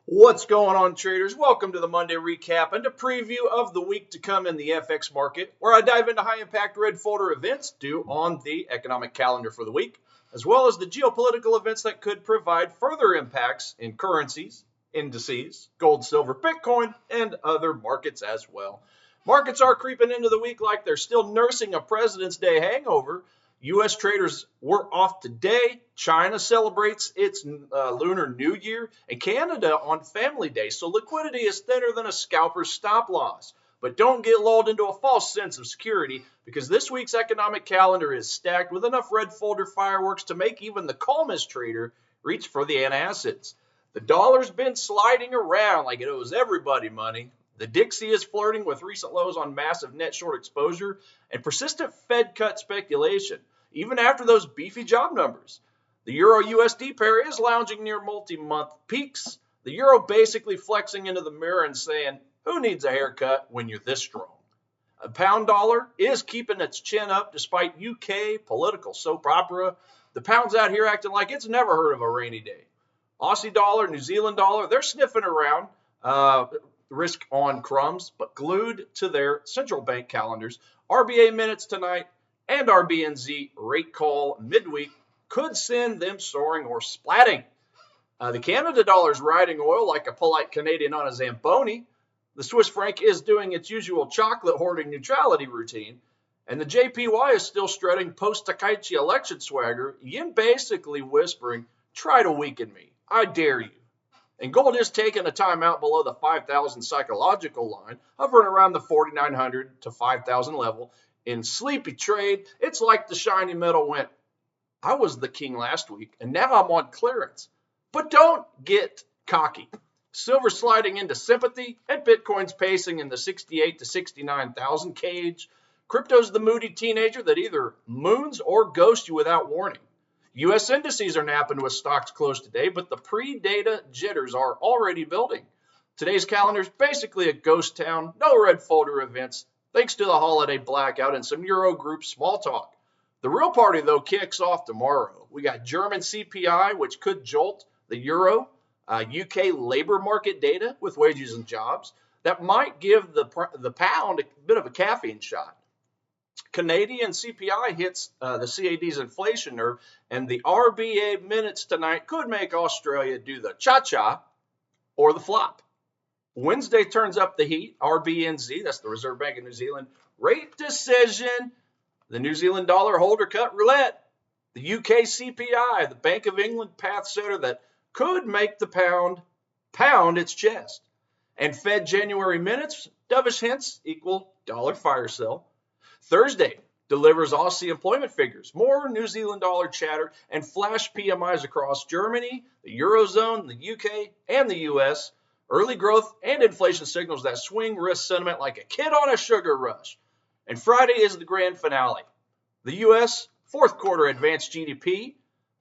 What's going on, traders? Welcome to the Monday recap and a preview of the week to come in the FX market, where I dive into high-impact red folder events due on the economic calendar for the week, as well as the geopolitical events that could provide further impacts in currencies, indices, gold, silver, Bitcoin, and other markets as well. Markets are creeping into the week like they're still nursing a President's Day hangover. U.S. traders were off today. China celebrates its Lunar New Year, and Canada on Family Day. So liquidity is thinner than a scalper's stop loss. But don't get lulled into a false sense of security, because this week's economic calendar is stacked with enough red folder fireworks to make even the calmest trader reach for the antacids. The dollar's been sliding around like it owes everybody money. The Dixie is flirting with recent lows on massive net short exposure and persistent Fed cut speculation, even after those beefy job numbers. The Euro-USD pair is lounging near multi-month peaks. The Euro basically flexing into the mirror and saying, who needs a haircut when you're this strong? A pound dollar is keeping its chin up despite UK political soap opera. The pound's out here acting like it's never heard of a rainy day. Aussie dollar, New Zealand dollar, they're sniffing around. Risk on crumbs, but glued to their central bank calendars. RBA minutes tonight and RBNZ rate call midweek could send them soaring or splatting. The Canada dollar is riding oil like a polite Canadian on a Zamboni. The Swiss franc is doing its usual chocolate hoarding neutrality routine. And the JPY is still strutting post-Takaichi election swagger, yen basically whispering, try to weaken me. I dare you. And gold is taking a time out below the 5,000 psychological line, hovering around the 4,900 to 5,000 level. In sleepy trade, it's like the shiny metal went, I was the king last week, and now I'm on clearance. But don't get cocky. Silver sliding into sympathy, and Bitcoin's pacing in the 68 to 69,000 cage. Crypto's the moody teenager that either moons or ghosts you without warning. U.S. indices are napping with stocks closed today, but the pre-data jitters are already building. Today's calendar is basically a ghost town, no red folder events, thanks to the holiday blackout and some Euro group small talk. The real party, though, kicks off tomorrow. We got German CPI, which could jolt the Euro, UK labor market data with wages and jobs. That might give the pound a bit of a caffeine shot. Canadian CPI hits the CAD's inflation nerve, and the RBA minutes tonight could make Australia do the cha-cha or the flop. Wednesday turns up the heat. RBNZ, that's the Reserve Bank of New Zealand, rate decision. The New Zealand dollar holder cut roulette. The UK CPI, the Bank of England path setter that could make the pound its chest. And Fed January minutes, dovish hints equal dollar fire sale. Thursday delivers Aussie employment figures, more New Zealand dollar chatter, and flash PMIs across Germany, the Eurozone, the UK, and the US. Early growth and inflation signals that swing risk sentiment like a kid on a sugar rush. And Friday is the grand finale. The US fourth quarter advanced GDP,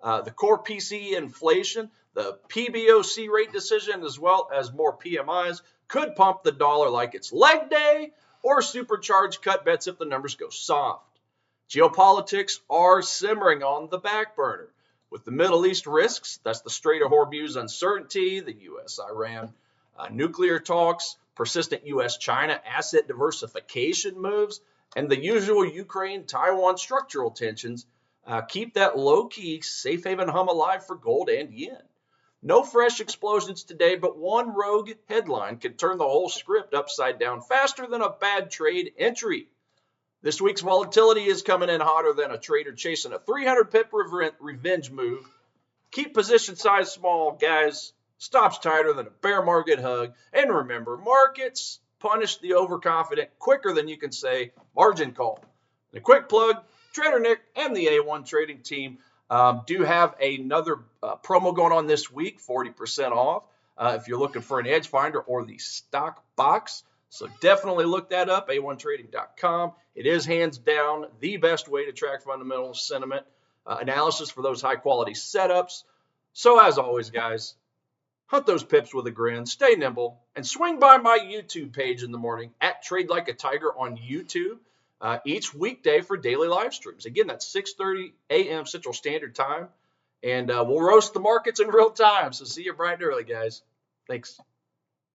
the core PCE inflation, the PBoC rate decision, as well as more PMIs, could pump the dollar like it's leg day, or supercharged cut bets if the numbers go soft. Geopolitics are simmering on the back burner. With the Middle East risks, that's the Strait of Hormuz uncertainty, the U.S.-Iran nuclear talks, persistent U.S.-China asset diversification moves, and the usual Ukraine-Taiwan structural tensions, keep that low-key safe haven hum alive for gold and yen. No fresh explosions today, but one rogue headline can turn the whole script upside down faster than a bad trade entry. This week's volatility is coming in hotter than a trader chasing a 300-pip revenge move. Keep position size small, guys. Stops tighter than a bear market hug. And remember, markets punish the overconfident quicker than you can say margin call. And a quick plug, Trader Nick and the A1 trading team do have another promo going on this week, 40% off if you're looking for an EdgeFinder or the stock box. So definitely look that up, a1trading.com. It is hands down the best way to track fundamental sentiment analysis for those high quality setups. So as always, guys, hunt those pips with a grin, stay nimble, and swing by my YouTube page in the morning at Trade Like a Tiger on YouTube. Each weekday for daily live streams. Again, that's 6:30 a.m. Central Standard Time. And we'll roast the markets in real time. So see you bright and early, guys. Thanks.